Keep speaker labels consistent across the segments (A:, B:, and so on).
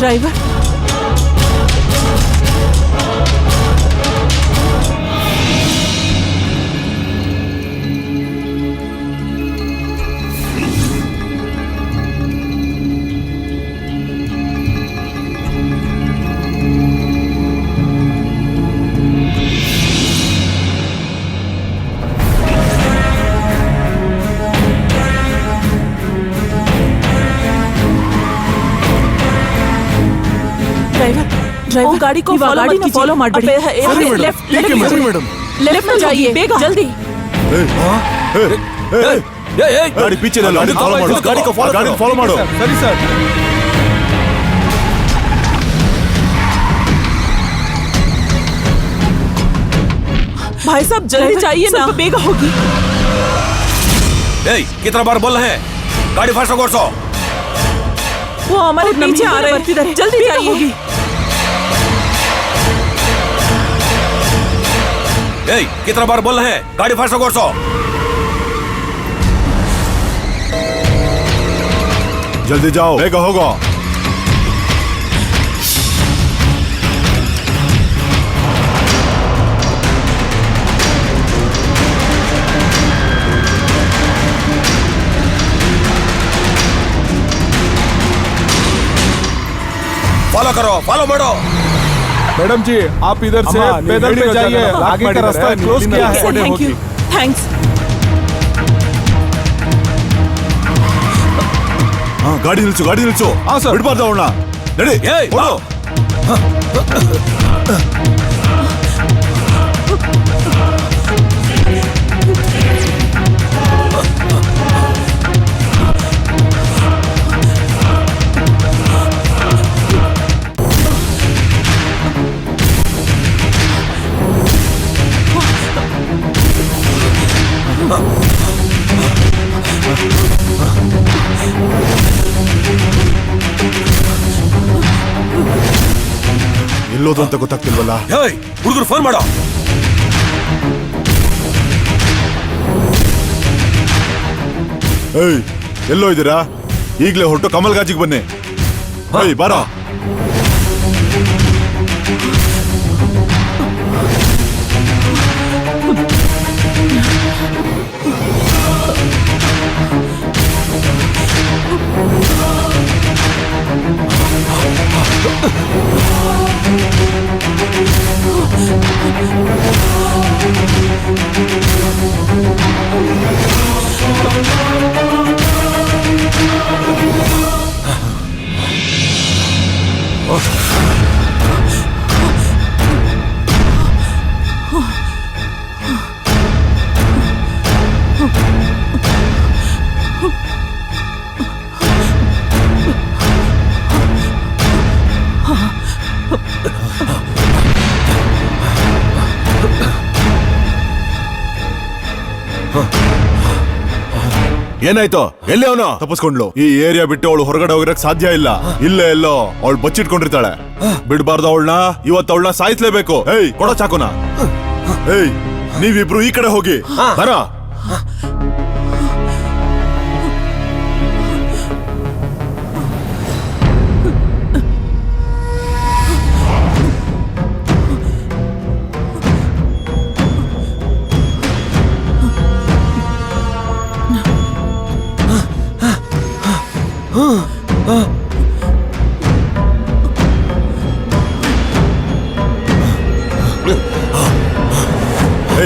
A: Driver driver गाड़ी को follow मार लेफ्ट में जाइए बेगा जल्दी।
B: गाड़ी पीछे गाड़ी को फॉलो मारो।
C: सरी सर।
A: भाई साहब जल्दी चाहिए ना, बेगा होगी।
B: कितना बार बोल रहे हैं गाड़ी फास्ट कोर्सो।
A: वो हमारे पीछे आ रहे हैं, जल्दी चाहिए।
B: कितना बार बोल रहे हैं गाड़ी फास्ट कोर्सो। जल्दी जाओ बेगा होगा। फॉलो करो, फॉलो मारो।
C: मैडम जी आप इधर से पैदल पे जाइए, आगे का रास्ता क्लोज किया है।
A: Thank you, thanks.
B: गाड़ी निल्सो।
C: हाँ सर।
B: बिडबार्दु ಅವಳನ್ನ ನಡಿ ಓಡು। ಎಲ್ಲೋದು ಅಂತ ಗೊತ್ತಾಗ್ತಿಲ್ವಲ್ಲ. ಹುಡುಗರು ಫೋನ್ ಮಾಡೋ. ಎಲ್ಲೋ ಇದ್ದೀರಾ? ಈಗಲೇ ಹೊರಟು ಕಮಲ್ ಗಾಜಿಗೆ ಬನ್ನಿ. ಬಾರೋ. ಏನಾಯ್ತು? ಎಲ್ಲಿ ಅವನು? ತಪ್ಪಿಸ್ಕೊಂಡ್ಲು. ಈ ಏರಿಯಾ ಬಿಟ್ಟು ಅವಳು ಹೊರಗಡೆ ಹೋಗಿರಕ್ ಸಾಧ್ಯ ಇಲ್ಲ. ಇಲ್ಲೇ ಎಲ್ಲೋ ಅವಳು ಬಚ್ಚಿಟ್ಕೊಂಡಿರ್ತಾಳೆ. ಬಿಡ್ಬಾರ್ದು ಅವಳನ್ನ. ಇವತ್ತು ಅವಳನ್ನ ಸಾಯಿಸ್ಲೇಬೇಕು. ಕೊಡೋ ಚಾಕುನ. ನೀವಿಬ್ರು ಈ ಕಡೆ ಹೋಗಿ ಬರ.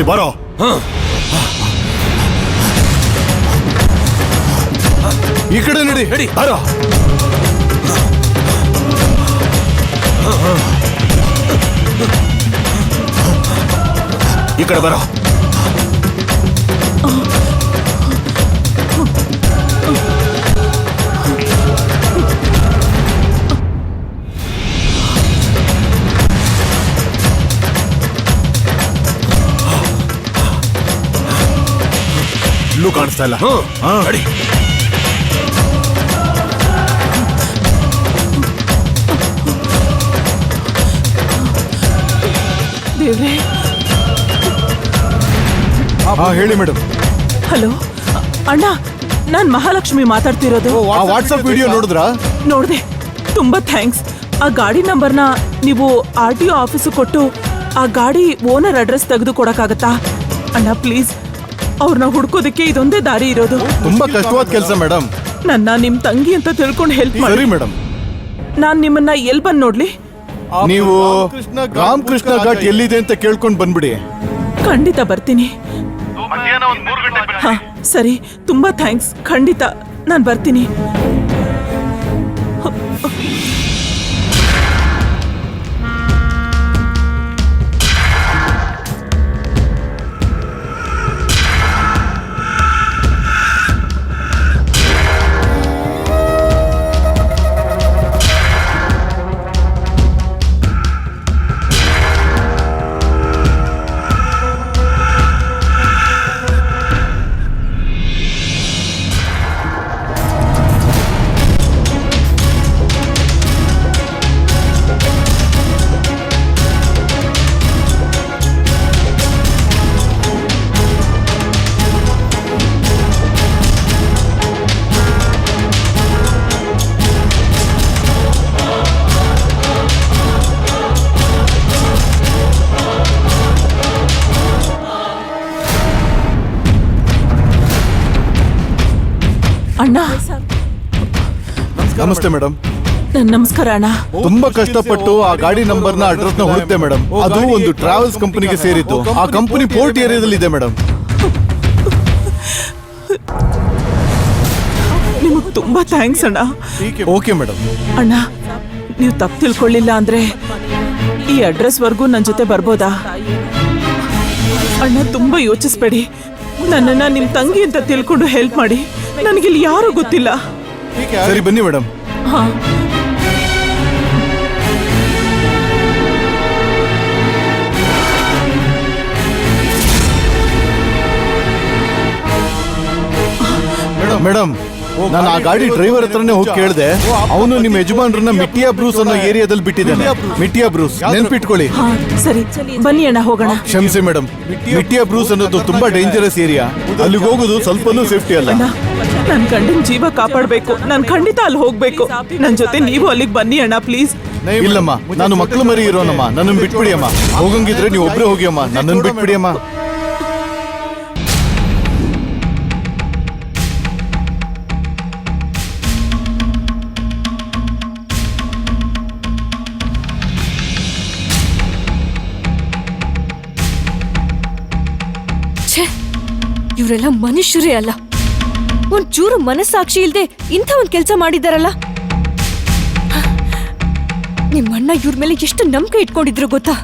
B: ಬಾರೋ. ಈ ಕಡೆ ನಡಿ. ಬಾರೋ. ಈ ಕಡೆ ಬಾರೋ. ಇಲ್ಲೂ ಕಾಣಿಸ್ತಾ ಇಲ್ಲ.
A: ದೇವ್ರೆ.
C: ಹೇಳಿ ಮೇಡಮ್.
A: ಹಲೋ ಅಣ್ಣ, ನಾನ್ ಮಹಾಲಕ್ಷ್ಮಿ ಮಾತಾಡ್ತಿರೋದು.
C: ವಾಟ್ಸ್ಆಪ್ ವಿಡಿಯೋ ನೋಡಿದ್ರಾ?
A: ನೋಡ್ದೆ. ತುಂಬಾ ಥ್ಯಾಂಕ್ಸ್. ಆ ಗಾಡಿ ನಂಬರ್ನ ನೀವು RTO ಆಫೀಸ್ ಕೊಟ್ಟು ಆ ಗಾಡಿ ಓನರ್ ಅಡ್ರೆಸ್ ತೆಗೆದು ಕೊಡಕ್ಕಾಗತ್ತಾ ಅಣ್ಣ ಪ್ಲೀಸ್. ಅವ್ರನ್ನ ಹುಡ್ಕೋದಕ್ಕೆ ಇದೊಂದೇ ದಾರಿ ಇರೋದು.
D: ತುಂಬಾ ಕಷ್ಟವಾದ ಕೆಲಸ ಮೇಡಮ್.
A: ನನ್ನ ನಿಮ್ ತಂಗಿ ಅಂತ ತಿಳ್ಕೊಂಡು ಹೆಲ್ಪ್ ಮಾಡಿ.
D: ಸರಿ ಮೇಡಮ್.
A: ನಾನ್ ನಿಮ್ಮನ್ನ ಎಲ್ ಬಂದ್ ನೋಡ್ಲಿ?
D: ನೀವು ರಾಮಕೃಷ್ಣ ಘಾಟ್ ಎಲ್ಲಿದೆ ಅಂತ ಕೇಳ್ಕೊಂಡು ಬಂದ್ಬಿಡಿ.
A: ಖಂಡಿತ ಬರ್ತೀನಿ. ಹಾ ಸರಿ, ತುಂಬಾ ಥ್ಯಾಂಕ್ಸ್. ಖಂಡಿತ ನಾನ್ ಬರ್ತೀನಿ. ಅಣ್ಣ
D: ನಮಸ್ತೆ ಮೇಡಮ್.
A: ನಮಸ್ಕಾರ ಅಣ್ಣ.
D: ತುಂಬಾ ಕಷ್ಟಪಟ್ಟು ಆ ಗಾಡಿ ನಂಬರ್ನ ಅಡ್ರೆಸ್ ನ ಹುಡುಕ್ತೆ ಮೇಡಮ್. ಅದು ಒಂದು ಟ್ರಾವೆಲ್ಸ್ ಕಂಪನಿಗೆ ಸೇರಿತ್ತು. ಆ ಕಂಪನಿ ಪೋರ್ಟ್ ಏರಿಯಾದಲ್ಲಿ ಇದೆ ಮೇಡಮ್.
A: ನಿಮಗ್ ತುಂಬಾ ಥ್ಯಾಂಕ್ಸ್ ಅಣ್ಣ.
D: Okay madam.
A: ಅಣ್ಣ ನೀವು ತಪ್ಪು ತಿಳ್ಕೊಳ್ಳಿಲ್ಲ ಅಂದ್ರೆ ಈ ಅಡ್ರೆಸ್ ವರ್ಗೂ ನನ್ನ ಜೊತೆ ಬರ್ಬೋದಾ? ಅಣ್ಣ ತುಂಬಾ ಯೋಚಿಸ್ಬೇಡಿ. ನನ್ನನ್ನ ನಿಮ್ ತಂಗಿ ಅಂತ ತಿಳ್ಕೊಂಡು ಹೆಲ್ಪ್ ಮಾಡಿ. ನನಗಿಲ್ಲಿ ಯಾರು ಗೊತ್ತಿಲ್ಲ.
D: ಸರಿ ಬನ್ನಿ ಮೇಡಮ್.
A: ಹಾ
D: ಮೇಡಮ್ ನಾನು ಆ ಗಾಡಿ ಡ್ರೈವರ್ ಹತ್ರನೇ ಹೋಗಿ ಕೇಳಿದೆ. ಅವನು ನಿಮ್ಮ ಯಜಮಾನ್ರನ್ನ ಮಿಟ್ಟಿಯಾ ಬ್ರೂಸ್ ಅನ್ನೋ ಏರಿಯಾದಲ್ಲಿ ಬಿಟ್ಟಿದ್ದಾನೆ. ಮಿಟ್ಟಿಯಾ ಬ್ರೂಸ್ ನೆನ್ಪಿಟ್ಕೊಳ್ಳಿ.
A: ಹಾ ಸರಿ, ಬನ್ನಿ ಅಣ್ಣ ಹೋಗೋಣ.
D: ಕ್ಷಮಿಸಿ ಮೇಡಮ್, ಮಿಟ್ಟಿಯಾ ಬ್ರೂಸ್ ಅನ್ನೋದು ತುಂಬಾ ಡೇಂಜರಸ್ ಏರಿಯಾ. ಅಲ್ಲಿಗೆ ಹೋಗೋದು ಸ್ವಲ್ಪನೂ ಸೇಫ್ಟಿ ಅಲ್ಲ.
A: ಅಣ್ಣ ನನ್ ಗಂಡನ್ ಜೀವ ಕಾಪಾಡ್ಬೇಕು. ನಾನ್ ಖಂಡಿತ ಅಲ್ಲಿ ಹೋಗ್ಬೇಕು. ನನ್ ಜೊತೆ ನೀವು ಅಲ್ಲಿಗೆ ಬನ್ನಿ ಅಣ್ಣ ಪ್ಲೀಸ್.
D: ಇಲ್ಲಮ್ಮ, ನಾನು ಮಕ್ಕಳು ಮರಿ ಇರೋನಮ್ಮ. ನನ್ನನ್ನು ಬಿಟ್ಬಿಡಿ ಅಮ್ಮ. ಹೋಗಂಗಿದ್ರೆ ನೀವು ಒಬ್ರೇ ಹೋಗಿ ಅಮ್ಮ. ನನ್ನನ್ನು ಬಿಟ್ಬಿಡಿ ಅಮ್ಮ.
E: ಇವರೆಲ್ಲ ಮನುಷ್ಯರೇ ಅಲ್ಲ. ಒಂಚೂರು ಮನಸ್ಸಾಕ್ಷಿ ಇಲ್ದೆ ಇಂಥ ಒಂದ್ ಕೆಲಸ ಮಾಡಿದಾರಲ್ಲ. ನಿಮ್ಮಣ್ಣ ಇವ್ರ ಮೇಲೆ ಎಷ್ಟು ನಂಬಿಕೆ ಇಟ್ಕೊಂಡಿದ್ರು ಗೊತ್ತಾ?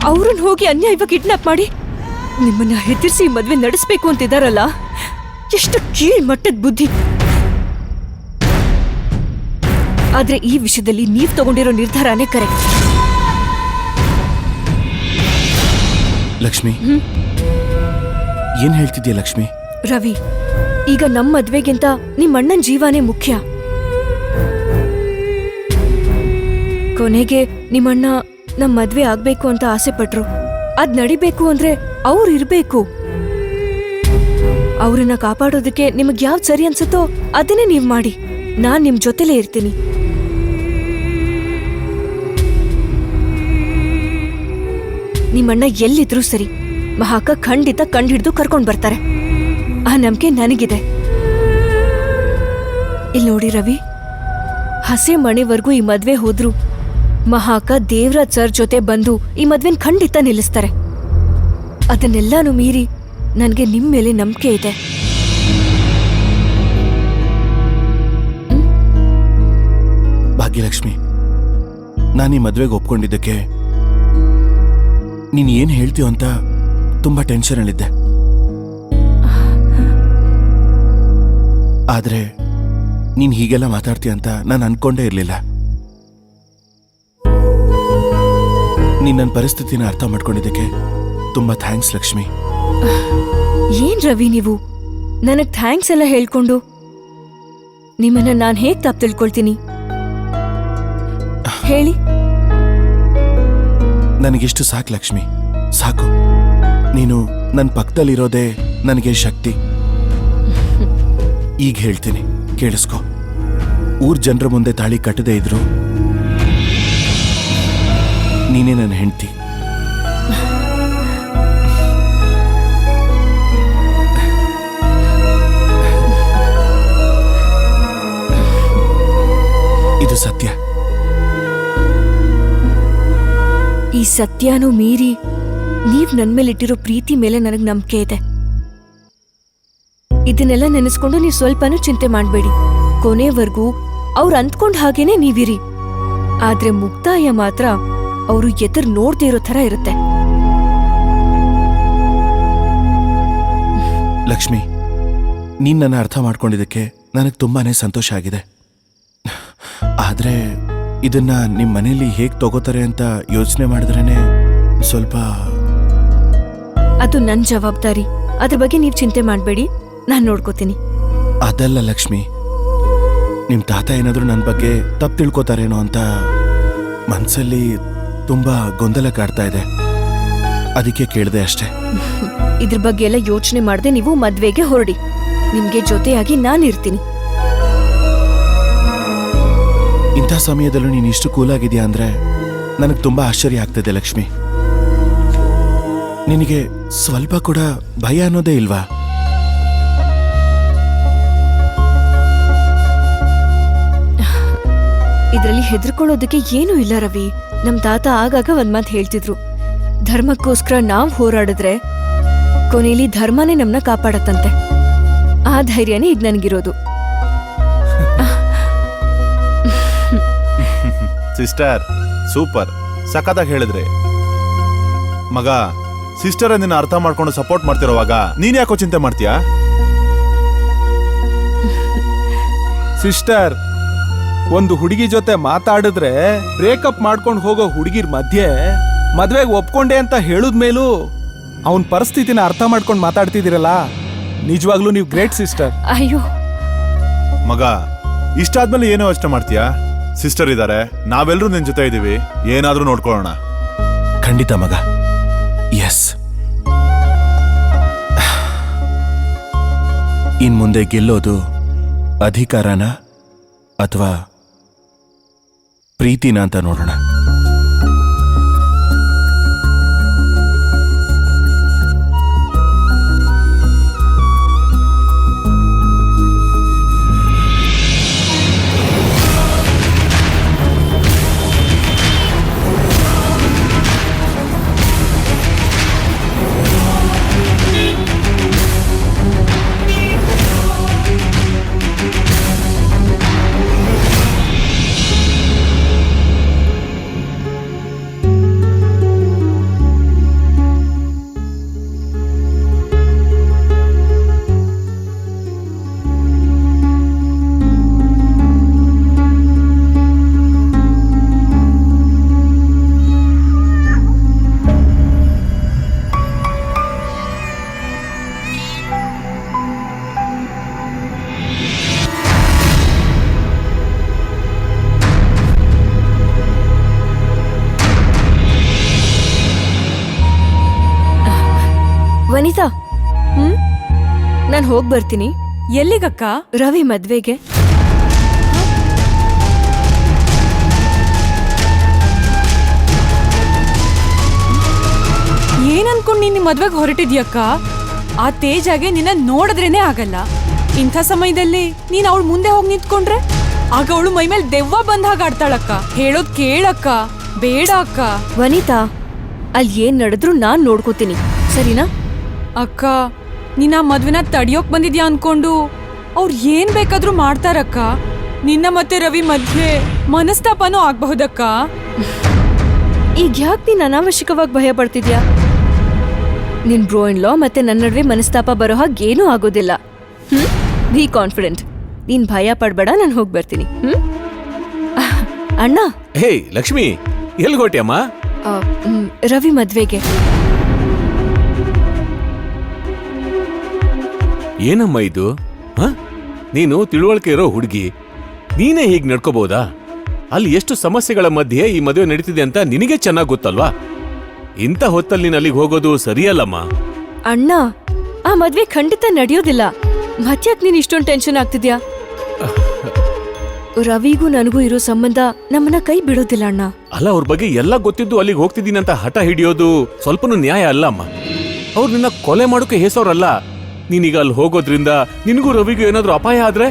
E: ಅವ್ರನ್ನ ಹೋಗಿ ಅನ್ಯಾಯವಾಗಿ ಕಿಡ್ನಾಪ್ ಮಾಡಿ ನಿಮ್ಮನ್ನ ಹೆದರ್ಸಿ ಮದ್ವೆ ನಡೆಸ್ಬೇಕು ಅಂತಿದಾರಲ್ಲ. ಎಷ್ಟು ಕೀಳ್ ಮಟ್ಟದ ಬುದ್ಧಿ. ಆದ್ರೆ ಈ ವಿಷಯದಲ್ಲಿ ನೀವ್ ತಗೊಂಡಿರೋ ನಿರ್ಧಾರನೇ ಕರೆಕ್ಟ್.
F: ಲಕ್ಷ್ಮಿ, ಏನ್ ಹೇಳ್ತಿದ್ಯಾ ಲಕ್ಷ್ಮಿ?
E: ರವಿ, ಈಗ ನಮ್ಮ ಮದ್ವೆಗಿಂತ ನಿಮ್ಮ ಅಣ್ಣನ ಜೀವನೇ ಮುಖ್ಯ. ಕೊನೆಗೆ ನಿಮ್ಮಣ್ಣ ನಮ್ಮ ಮದ್ವೆ ಆಗ್ಬೇಕು ಅಂತ ಆಸೆ ಪಟ್ರು. ಅದ್ ನಡಿಬೇಕು ಅಂದ್ರೆ ಅವ್ರು ಇರ್ಬೇಕು. ಅವ್ರನ್ನ ಕಾಪಾಡೋದಕ್ಕೆ ನಿಮಗ್ ಯಾವ್ದು ಸರಿ ಅನ್ಸುತ್ತೋ ಅದನ್ನೇ ನೀವ್ ಮಾಡಿ. ನಾನ್ ನಿಮ್ ಜೊತೆಲೇ ಇರ್ತೀನಿ. ನಿಮ್ಮಣ್ಣ ಎಲ್ಲಿದ್ರು ಸರಿ, ಮಹಾಕ ಖಂಡಿತ ಕಂಡಿಡ್ದು ಕರ್ಕೊಂಡ್ ಬರ್ತಾರೆ. ಆ ನಂಬಿಕೆ ನನಗಿದೆ. ಇಲ್ಲಿ ನೋಡಿ ರವಿ, ಹಸೆ ಮನೆವರೆಗೂ ಈ ಮದ್ವೆ ಹೋದ್ರು ಮಹಾಕ ದೇವರಾಜ್ ಸರ್ ಜೊತೆ ಬಂದು ಈ ಮದ್ವೆನ್ ಖಂಡಿತ ನಿಲ್ಲಿಸ್ತಾರೆ. ಅದನ್ನೆಲ್ಲಾನು ಮೀರಿ ನನಗೆ ನಿಮ್ ಮೇಲೆ ನಂಬಿಕೆ ಇದೆ.
F: ಭಾಗ್ಯಲಕ್ಷ್ಮಿ, ನಾನು ಈ ಮದ್ವೆಗೆ ಒಪ್ಕೊಂಡಿದ್ದಕ್ಕೆ ನೀನ್ ಏನ್ ಹೇಳ್ತೀಯೋ ಅಂತ ತುಂಬಾ ಟೆನ್ಷನ್ ಅಲ್ಲಿದ್ದೆ. ಆದ್ರೆ ನೀನ್ ಹೀಗೆಲ್ಲ ಮಾತಾಡ್ತೀಯ ಅಂತ ನಾನು ಅನ್ಕೊಂಡೇ ಇರ್ಲಿಲ್ಲ. ನೀನ್ ನನ್ನ ಪರಿಸ್ಥಿತಿನ ಅರ್ಥ ಮಾಡ್ಕೊಂಡಿದ್ದಕ್ಕೆ ತುಂಬಾ ಥ್ಯಾಂಕ್ಸ್ ಲಕ್ಷ್ಮಿ.
E: ಏನ್ ರವಿ ನೀವು ನನಗ್ ಥ್ಯಾಂಕ್ಸ್ ಎಲ್ಲ ಹೇಳ್ಕೊಂಡು ನಿಮ್ಮನ್ನ ನಾನ್ ಹೇಗ್ ತಪ್ಪು ತಿಳ್ಕೊಳ್ತೀನಿ ಹೇಳಿ?
F: ನನಗಿಷ್ಟು ಸಾಕು ಲಕ್ಷ್ಮಿ, ಸಾಕು. ನೀನು ನನ್ನ ಪಕ್ಕದಲ್ಲಿರೋದೇ ನನಗೆ ಶಕ್ತಿ. ಈಗ ಹೇಳ್ತೀನಿ, ಕೇಳಿಸ್ಕೊ. ಊರ್ ಜನರ ಮುಂದೆ ತಾಳಿ ಕಟ್ಟದೇ ಇದ್ರು ನೀನೇ ನನ್ನ ಹೆಂಡತಿ. ಇದು ಸತ್ಯ.
E: ಈ ಸತ್ಯನೂ ಮೀರಿ ನೀವ್ ನನ್ ಮೇಲೆ ಇಟ್ಟಿರೋ ಪ್ರೀತಿ ಮೇಲೆ ನನಗ್ ನಂಬಿಕೆ ಇದೆ. ಇದನ್ನೆಲ್ಲ ನೆನೆಸ್ಕೊಂಡು ನೀವು ಸ್ವಲ್ಪನೂ ಚಿಂತೆ ಮಾಡ್ಬೇಡಿ. ಕೊನೆವರೆಗೂ ಅವ್ರು ಅಂದ್ಕೊಂಡ್ ಹಾಗೇನೆ ನೀವಿರಿ. ಆದ್ರೆ ಮುಕ್ತಾಯ ಮಾತ್ರ ಅವರು ಎದುರು ನೋಡ್ದೇ ಇರೋ ತರ ಇರುತ್ತೆ.
F: ಲಕ್ಷ್ಮಿ, ನೀನ್ ನನ್ನ ಅರ್ಥ ಮಾಡ್ಕೊಂಡಿದ್ದಕ್ಕೆ ನನಗೆ ತುಂಬಾನೇ ಸಂತೋಷ ಆಗಿದೆ. ಆದ್ರೆ ಇದನ್ನ ನಿಮ್ ಮನೇಲಿ ಹೇಗ್ ತಗೋತಾರೆ ಅಂತ ಯೋಚನೆ ಮಾಡಿದ್ರೇನೆ ಸ್ವಲ್ಪ.
E: ಅದು ನನ್ ಜವಾಬ್ದಾರಿ. ಅದ್ರ ಬಗ್ಗೆ ನೀವ್ ಚಿಂತೆ ಮಾಡ್ಬೇಡಿ, ನಾನ್ ನೋಡ್ಕೋತೀನಿ.
F: ಅದಲ್ಲ ಲಕ್ಷ್ಮಿ, ನಿಮ್ ತಾತ ಏನಾದ್ರೂ ನನ್ನ ಬಗ್ಗೆ ತಪ್ಪು ತಿಳ್ಕೊತಾರೇನೋ ಅಂತ ಮನ್ಸಲ್ಲಿ ತುಂಬಾ ಗೊಂದಲ ಕಾಡ್ತಾ ಇದೆ. ಅದಕ್ಕೆ ಕೇಳಿದೆ ಅಷ್ಟೇ.
E: ಇದ್ರ ಬಗ್ಗೆ ಎಲ್ಲ ಯೋಚನೆ ಮಾಡದೆ ನೀವು ಮದ್ವೆಗೆ ಹೊರಡಿ. ನಿಮ್ಗೆ ಜೊತೆಯಾಗಿ ನಾನಿರ್ತೀನಿ.
F: ಇಂಥ ಸಮಯದಲ್ಲೂ ನೀನು ಇಷ್ಟು ಕೂಲಾಗಿದ್ಯಾ ಅಂದ್ರೆ ನನಗೆ ತುಂಬಾ ಆಶ್ಚರ್ಯ ಆಗ್ತಿದೆ ಲಕ್ಷ್ಮಿ. ನಿನಗೆ ಸ್ವಲ್ಪ ಕೂಡ ಭಯ ಅನ್ನೋದೇ ಇಲ್ವಾ?
E: ಇದ್ರಲ್ಲಿ ಹೆದರ್ಕೊಳ್ಳೋದಕ್ಕೆ ಏನೂ ಇಲ್ಲ ರವಿ. ನಮ್ ತಾತ ಆಗಾಗ ಒಂದ್ ಮಾತು ಹೇಳ್ತಿದ್ರು, ಧರ್ಮಕ್ಕೋಸ್ಕರ ನಾವ್ ಹೋರಾಡಿದ್ರೆ ಕೊನೆಯಲ್ಲಿ ಧರ್ಮನೇ ನಮ್ನ ಕಾಪಾಡತ್ತಂತೆ. ಆ ಧೈರ್ಯನೇ ಈಗ ನನ್ಗಿರೋದು.
B: ಸಿಸ್ಟರ್, ಸೂಪರ್, ಸಖತ್ತಾಗಿ ಹೇಳಿದ್ರಿ. ಮಗ, ಸಿಸ್ಟರ್ ನಿನ್ನ ಅರ್ಥ ಮಾಡ್ಕೊಂಡು ಸಪೋರ್ಟ್ ಮಾಡ್ತಿರೋವಾಗ ನೀನ್ ಯಾಕೋ ಚಿಂತೆ ಮಾಡ್ತೀಯಾ?
C: ಸಿಸ್ಟರ್, ಒಂದು ಹುಡುಗಿ ಜೊತೆ ಮಾತಾಡಿದ್ರೆ ಬ್ರೇಕಪ್ ಮಾಡ್ಕೊಂಡು ಹೋಗೋ ಹುಡುಗಿರ್ ಮಧ್ಯೆ ಮದ್ವೆಗೆ ಒಪ್ಕೊಂಡೆ ಅಂತ ಹೇಳಿದ್ಮೇಲೂ ಅವನ್ ಪರಿಸ್ಥಿತಿನ ಅರ್ಥ ಮಾಡ್ಕೊಂಡು ಮಾತಾಡ್ತಿದ್ದೀರಲ್ಲ, ನಿಜವಾಗ್ಲೂ ನೀವು ಗ್ರೇಟ್ ಸಿಸ್ಟರ್.
E: ಅಯ್ಯೋ
B: ಮಗ, ಇಷ್ಟಾದ್ಮೇಲೆ ಏನೋ ಯೋಚನೆ ಮಾಡ್ತೀಯಾ? ಸಿಸ್ಟರ್ ಇದಾರೆ, ನಾವೆಲ್ಲರೂ ನಿನ್ ಜೊತೆ ಇದೀವಿ, ಏನಾದ್ರೂ ನೋಡ್ಕೊಳ್ಳೋಣ.
F: ಖಂಡಿತ ಮಗ. ಎಸ್. ಇನ್ ಮುಂದೆ ಗೆಲ್ಲೋದು ಅಧಿಕಾರನ ಅಥವಾ ಪ್ರೀತಿನ ಅಂತ ನೋಡೋಣ.
E: ವನಿತಾ, ನಾನ್ ಹೋಗ್ ಬರ್ತೀನಿ.
G: ಎಲ್ಲಿಗಕ್ಕ?
E: ರವಿ ಮದ್ವೆಗೆ.
G: ಏನ್ ಅನ್ಕೊಂಡ್ ನೀನ್ ಮದ್ವೆಗೆ ಹೊರಟಿದ್ಯಕ್ಕ? ಆ ತೇಜಾಗೆ ನಿನ್ನ ನೋಡಿದ್ರೇನೆ ಆಗಲ್ಲ. ಇಂಥ ಸಮಯದಲ್ಲಿ ನೀನ್ ಅವಳು ಮುಂದೆ ಹೋಗಿ ನಿಂತ್ಕೊಂಡ್ರೆ ಆಗ ಅವಳು ಮೈ ಮೇಲೆ ದೆವ್ವ ಬಂದ್ ಹಾಗೆ ಆಡ್ತಾಳಕ್ಕ. ಹೇಳೋದ್ ಕೇಳಕ್ಕ, ಬೇಡ ಅಕ್ಕ.
E: ವನಿತಾ, ಅಲ್ಲಿ ಏನ್ ನಡೆದ್ರು ನಾನ್ ನೋಡ್ಕೋತೀನಿ, ಸರಿನಾ?
G: ಅಕ್ಕ, ನೀನ್ ಆ ಮದ್ವೆನ ತಡಿಯೋಕ್ ಬಂದಿದ್ಯಾ ಅನ್ಕೊಂಡು ಅವ್ರು ಏನ್ ಬೇಕಾದ್ರೂ ಮಾಡ್ತಾರಕ್ಕ. ನಿನ್ನ ಮತ್ತೆ ರವಿ ಮಧ್ಯೆ ಮನಸ್ತಾಪನೂ ಆಗ್ಬಹುದಕ್ಕ.
E: ಈಗ ಯಾಕೆ ನೀನ್ ಅನಾವಶ್ಯಕವಾಗಿ ಭಯ ಪಡ್ತಿದ್ಯಾ? ನಿನ್ ಬ್ರೋ ಇನ್ ಲಾ ಮತ್ತೆ ನನ್ನ ನಡುವೆ ಮನಸ್ತಾಪ ಬರೋ ಹಾಗೆ ಏನೂ ಆಗೋದಿಲ್ಲ. Be confident. ನೀನ್ ಭಯ ಪಡ್ಬೇಡ, ನಾನು ಹೋಗಿ ಬರ್ತೀನಿ. ಅಣ್ಣ.
H: ಹೇ ಲಕ್ಷ್ಮಿ, ಎಲ್ಲಿ ಹೊರಟ್ಯಮ್ಮ?
E: ರವಿ ಮದ್ವೆಗೆ.
H: ಏನಮ್ಮ ಇದು? ನೀನು ತಿಳುವಳಿಕೆ ಇರೋ ಹುಡುಗಿ, ನೀನೇ ಹೀಗೆ ನಡ್ಕೋಬಹುದಾ? ಅಲ್ಲಿ ಎಷ್ಟು ಸಮಸ್ಯೆಗಳ ಮಧ್ಯೆ ಈ ಮದುವೆ ನಡೀತಿದೆ ಅಂತ ನಿನಗೆ ಚೆನ್ನಾಗಿ ಗೊತ್ತಲ್ವಾ? ಇಂಥ ಹೊತ್ತಲ್ಲಿ ನೀನು ಅಲ್ಲಿಗೆ ಹೋಗೋದು ಸರಿಯಲ್ಲಮ್ಮ.
E: ಅಣ್ಣ, ಆ ಮದ್ವೆ ಖಂಡಿತ ನಡೆಯೋದಿಲ್ಲ. ಮತ್ತ್ಯಾಕ್ ನೀನ್ ಇಷ್ಟೊಂದು ಟೆನ್ಷನ್ ಆಗ್ತಿದ್ಯಾ? ರವಿಗೂ ನನಗೂ ಇರೋ ಸಂಬಂಧ ನಮ್ಮನ್ನ ಕೈ ಬಿಡೋದಿಲ್ಲ ಅಣ್ಣ.
H: ಅಲ್ಲ, ಅವ್ರ ಬಗ್ಗೆ ಎಲ್ಲ ಗೊತ್ತಿದ್ದು ಅಲ್ಲಿಗೆ ಹೋಗ್ತಿದ್ದೀನಿ ಅಂತ ಹಠ ಹಿಡಿಯೋದು ಸ್ವಲ್ಪನೂ ನ್ಯಾಯ ಅಲ್ಲ ಅಮ್ಮ. ಅವ್ರು ನಿನ್ನ ಕೊಲೆ ಮಾಡೋಕೆ ಹೇಸೋರಲ್ಲ. ನೀನೀಗ ಅಲ್ಲಿ ಹೋಗೋದ್ರಿಂದ ನಿನಗೂ ರವಿಗೂ ಏನಾದ್ರೂ ಅಪಾಯ ಆದ್ರೆ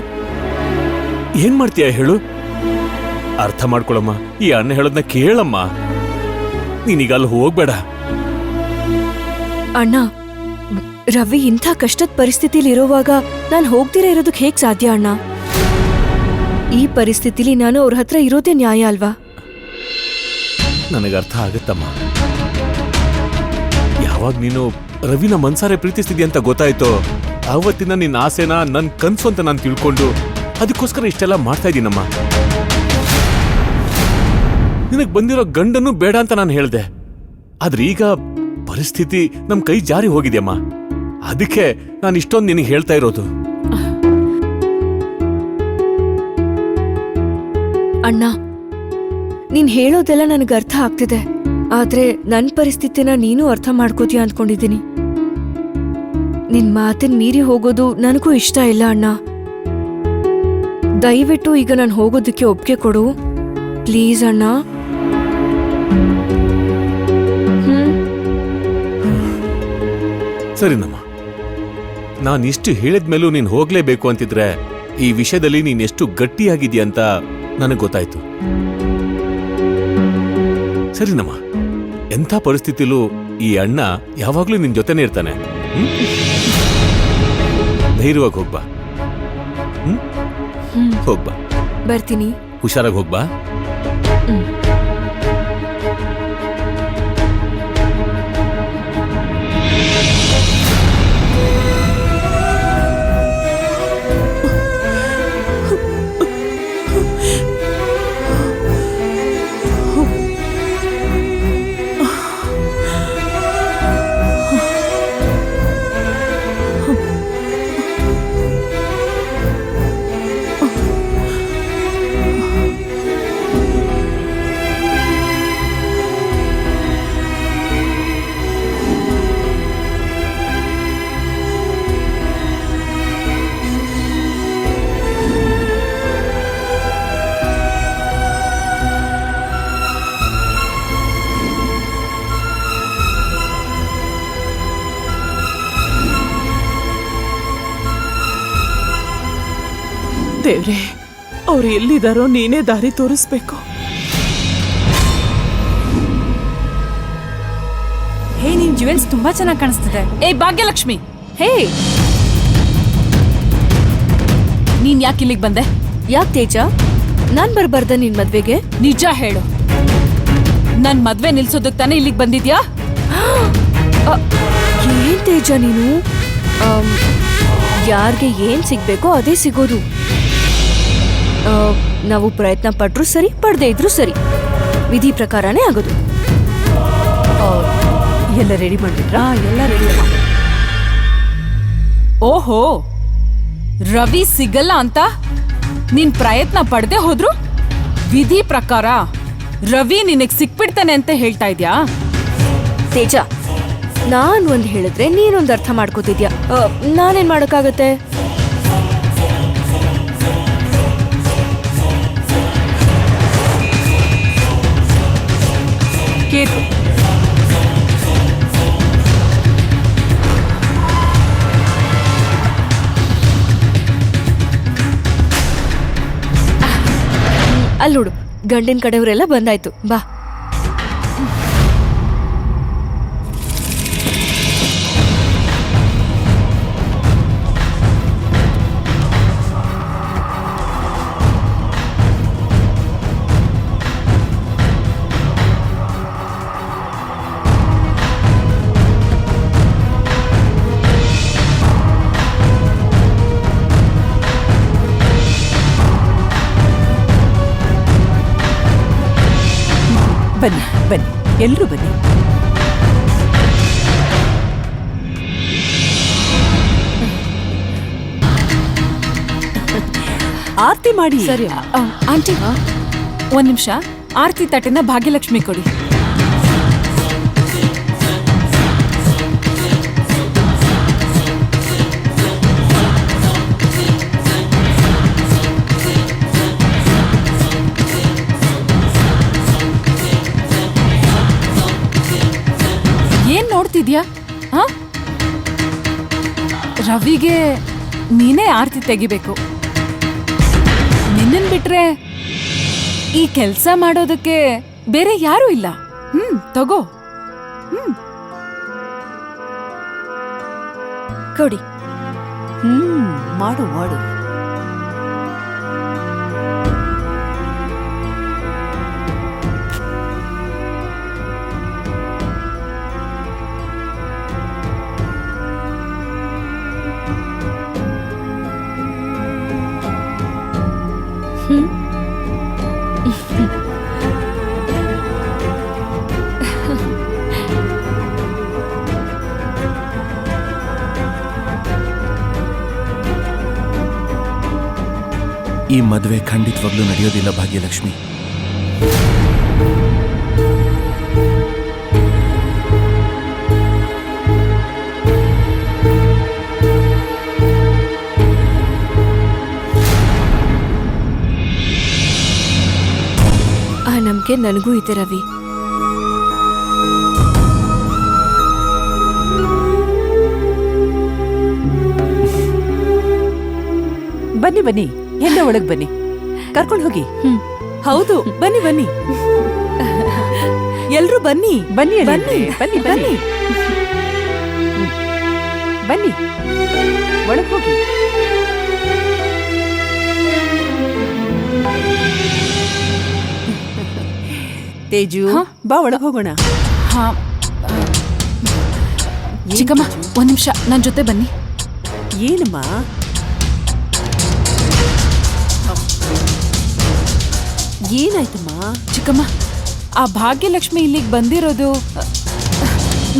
H: ಏನ್ ಮಾಡ್ತೀಯ ಹೇಳು? ಅರ್ಥ ಮಾಡ್ಕೊಳಮ್ಮ, ಈ ಅಣ್ಣ ಹೇಳೋದನ್ನ ಕೇಳಮ್ಮ. ನೀನೀಗ ಅಲ್ಲಿ ಹೋಗ್ಬೇಡ.
E: ಅಣ್ಣ, ರವಿ ಇಂಥ ಕಷ್ಟದ ಪರಿಸ್ಥಿತಿಲಿ ಇರೋವಾಗ ನಾನು ಹೋಗ್ದಿರ ಇರೋದಕ್ಕೆ ಹೇಗ್ ಸಾಧ್ಯ ಅಣ್ಣ? ಈ ಪರಿಸ್ಥಿತಿಲಿ ನಾನು ಅವ್ರ ಹತ್ರ ಇರೋದೇ ನ್ಯಾಯ ಅಲ್ವಾ?
H: ನನಗೆ ಅರ್ಥ ಆಗತ್ತಮ್ಮ. ಯಾವಾಗ ನೀನು ರವಿನ ಮನ್ಸಾರೆ ಪ್ರೀತಿಸ್ತಿದ್ಯ ಅಂತ ಗೊತ್ತಾಯ್ತೋ ಆವತ್ತಿನ ನಿನ್ನ ಆಸೆನ ನನ್ ಕನ್ಸು ಅಂತ ನಾನು ತಿಳ್ಕೊಂಡು ಅದಕ್ಕೋಸ್ಕರ ಇಷ್ಟೆಲ್ಲ ಮಾಡ್ತಾ ಇದ್ದೀನಮ್ಮ. ನಿನಗ್ ಬಂದಿರೋ ಗಂಡನ್ನು ಬೇಡ ಅಂತ ನಾನು ಹೇಳ್ದೆ. ಆದ್ರೆ ಈಗ ಪರಿಸ್ಥಿತಿ ನಮ್ ಕೈ ಜಾರಿ ಹೋಗಿದ್ಯಮ್ಮ. ಅದಕ್ಕೆ ನಾನು ಇಷ್ಟೊಂದು ನಿನಗೆ ಹೇಳ್ತಾ ಇರೋದು.
E: ಅಣ್ಣ, ನೀನ್ ಹೇಳೋದೆಲ್ಲ ನನಗೆ ಅರ್ಥ ಆಗ್ತಿದೆ. ಆದ್ರೆ ನನ್ ಪರಿಸ್ಥಿತಿನ ನೀನು ಅರ್ಥ ಮಾಡ್ಕೋತೀಯ ಅಂದ್ಕೊಂಡಿದ್ದೀನಿ. ನಿನ್ ಮಾತಿನ ಮೀರಿ ಹೋಗೋದು ನನಗೂ ಇಷ್ಟ ಇಲ್ಲ ಅಣ್ಣ. ದಯವಿಟ್ಟು ಈಗ ನಾನು ಹೋಗೋದಕ್ಕೆ ಒಪ್ಪಿಗೆ ಕೊಡು ಪ್ಲೀಸ್ ಅಣ್ಣ.
H: ಸರಿನಮ್ಮ, ನಾನಿಷ್ಟು ಹೇಳಿದ್ಮೇಲೂ ನೀನ್ ಹೋಗ್ಲೇಬೇಕು ಅಂತಿದ್ರೆ ಈ ವಿಷಯದಲ್ಲಿ ನೀನ್ ಎಷ್ಟು ಗಟ್ಟಿಯಾಗಿದ್ಯಾ ಅಂತ ನನಗೆ ಗೊತ್ತಾಯ್ತು. ಸರಿನಮ್ಮ, ಎಂಥ ಪರಿಸ್ಥಿತಿಲೂ ಈ ಅಣ್ಣ ಯಾವಾಗ್ಲೂ ನಿನ್ ಜೊತೆನೇ ಇರ್ತಾನೆ. ಧೈರ್ಯವಾಗಿ ಹೋಗ್ಬಾ. ಹೋಗ್ಬಾ.
E: ಬರ್ತೀನಿ.
H: ಹುಷಾರಾಗಿ ಹೋಗ್ಬಾ.
A: ದೇವ್ರೆ, ಅವ್ರು ಎಲ್ಲಿದಾರೋ ನೀನೇ ದಾರಿ ತೋರಿಸ್ಬೇಕು.
G: ಹೇ, ನಿನ್ ಜುವೆಲ್ಸ್ ತುಂಬಾ ಚೆನ್ನಾಗಿ ಕಾಣಿಸ್ತಿದೆ. ಏ ಭಾಗ್ಯಲಕ್ಷ್ಮಿ,
E: ಹೇ,
G: ನೀನ್ ಯಾಕೆ ಇಲ್ಲಿಗೆ ಬಂದೆ?
E: ಯಾಕೆ ತೇಜ? ನಾನ್ ಬರ್ಬಾರ್ದ ನಿನ್ ಮದ್ವೆಗೆ?
G: ನಿಜ ಹೇಳು, ನನ್ ಮದ್ವೆ ನಿಲ್ಸೋದಕ್ ತಾನೇ ಇಲ್ಲಿಗೆ ಬಂದಿದ್ಯಾ?
E: ಏನ್ ತೇಜ ನೀನು? ಯಾರ್ಗೆ ಏನ್ ಸಿಗ್ಬೇಕೋ ಅದೇ ಸಿಗೋದು. ನಾವು ಪ್ರಯತ್ನ ಪಟ್ರು ಸರಿ, ಪಡ್ದೇ ಇದ್ರು ಸರಿ, ವಿಧಿ ಪ್ರಕಾರನೇ ಆಗೋದು.
G: ಎಲ್ಲ ರೆಡಿ ಮಾಡಿದ್ರಾ? ಎಲ್ಲ ರೆಡಿ. ಓಹೋ, ರವಿ ಸಿಗಲ್ಲ ಅಂತ ನೀನ್ ಪ್ರಯತ್ನ ಪಡ್ದೆ ಹೋದ್ರು ವಿಧಿ ಪ್ರಕಾರ ರವಿ ನಿನಗ್ ಸಿಕ್ಬಿಡ್ತಾನೆ ಅಂತ ಹೇಳ್ತಾ ಇದ್ಯಾ?
E: ತೇಜ, ನಾನ್ ಒಂದ್ ಹೇಳಿದ್ರೆ ನೀನೊಂದ್ ಅರ್ಥ ಮಾಡ್ಕೋತಿದ್ಯಾ. ನಾನೇನ್ ಮಾಡಕ್ಕಾಗತ್ತೆ?
G: ಕೇತು,
E: ಅಲ್ಲೋಡು, ಗಂಡಿನ ಕಡೆಯವರೆಲ್ಲ ಬಂದಾಯ್ತು, ಬಾ.
G: ಬನ್ನಿ ಬನ್ನಿ, ಎಲ್ರೂ ಬನ್ನಿ. ಆರತಿ ಮಾಡಿ.
E: ಸರಿ
G: ಆಂಟಿ, ಒಂದ್ ನಿಮಿಷ, ಆರತಿ ತಟ್ಟೆನ ಭಾಗ್ಯಲಕ್ಷ್ಮಿ ಕೊಡಿ. ರವಿಗೆ ನೀನೇ ಆರ್ತಿ ತೆಗಿಬೇಕು. ನಿನ್ನನ್ ಬಿಟ್ರೆ ಈ ಕೆಲ್ಸ ಮಾಡೋದಕ್ಕೆ ಬೇರೆ ಯಾರೂ ಇಲ್ಲ. ತಗೋ.
E: ಕೊಡಿ.
I: ಮಾಡು ಮಾಡು.
F: ಈ ಮದುವೆ ಖಂಡಿತವಾಗ್ಲೂ ನಡೆಯೋದಿಲ್ಲ ಭಾಗ್ಯಲಕ್ಷ್ಮಿ.
E: ಆ ನಂಬಿಕೆ ನನಗೂ ಇದೆ ರವಿ.
I: ಬನ್ನಿ ಬನ್ನಿ, ಎಲ್ಲ ಒಳಗ್ ಬನ್ನಿ, ಕರ್ಕೊಂಡು ಹೋಗಿ.
G: ಹೌದು, ಬನ್ನಿ ಬನ್ನಿ, ಎಲ್ರು ಬನ್ನಿ
I: ಬನ್ನಿ
G: ಬನ್ನಿ
I: ಬನ್ನಿ ಬನ್ನಿ ಬನ್ನಿ, ಒಳಗ್ ಹೋಗಿ. ತೇಜು, ಬಾ ಒಳಗ್ ಹೋಗೋಣ.
G: ಹಾ. ಚಿಕ್ಕಮ್ಮ, ಒಂದ್ ನಿಮಿಷ ನನ್ ಜೊತೆ ಬನ್ನಿ.
I: ಏನಮ್ಮ? ಏನಾಯ್ತಮ್ಮ?
G: ಚಿಕ್ಕಮ್ಮ, ಆ ಭಾಗ್ಯಲಕ್ಷ್ಮಿ ಇಲ್ಲಿಗೆ ಬಂದಿರೋದು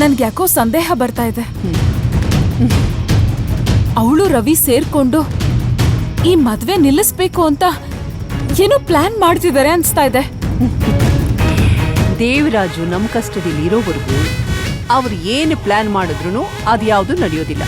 G: ನನ್ಗೆ ಯಾಕೋ ಸಂದೇಹ ಬರ್ತಾ ಇದೆ. ಅವಳು ರವಿ ಸೇರ್ಕೊಂಡು ಈ ಮದ್ವೆ ನಿಲ್ಲಿಸ್ಬೇಕು ಅಂತ ಏನೋ ಪ್ಲಾನ್ ಮಾಡ್ತಿದ್ದಾರೆ ಅನ್ಸ್ತಾ ಇದೆ.
I: ದೇವರಾಜು ನಮ್ ಕಸ್ಟಡಿಲಿ ಇರೋವರೆಗೂ ಅವ್ರು ಏನು ಪ್ಲಾನ್ ಮಾಡಿದ್ರು ಅದ್ಯಾವುದು ನಡೆಯೋದಿಲ್ಲ.